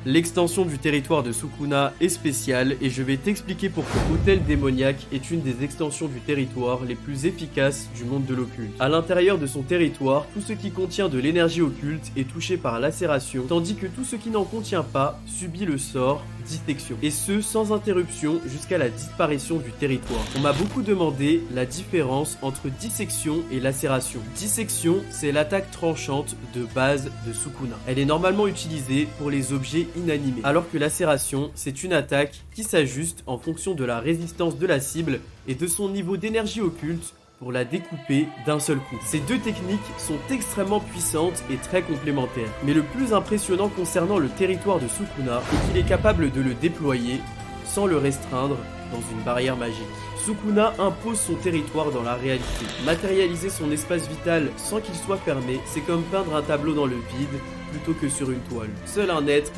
L'extension du territoire de Sukuna est spéciale et je vais t'expliquer pourquoi. Hôtel démoniaque est une des extensions du territoire les plus efficaces du monde de l'occulte. À l'intérieur de son territoire, tout ce qui contient de l'énergie occulte est touché par lacération, tandis que tout ce qui n'en contient pas subit le sort dissection. Et ce, sans interruption jusqu'à la disparition du territoire. On m'a beaucoup demandé la différence entre dissection et lacération. Dissection, c'est l'attaque tranchante de base de Sukuna. Elle est normalement utilisée pour les objets inanimés, alors que lacération, c'est une attaque qui s'ajuste en fonction de la résistance de la cible et de son niveau d'énergie occulte pour la découper d'un seul coup. Ces deux techniques sont extrêmement puissantes et très complémentaires. Mais le plus impressionnant concernant le territoire de Sukuna est qu'il est capable de le déployer sans le restreindre dans une barrière magique. Sukuna impose son territoire dans la réalité. Matérialiser son espace vital sans qu'il soit fermé, c'est comme peindre un tableau dans le vide plutôt que sur une toile. Seul un être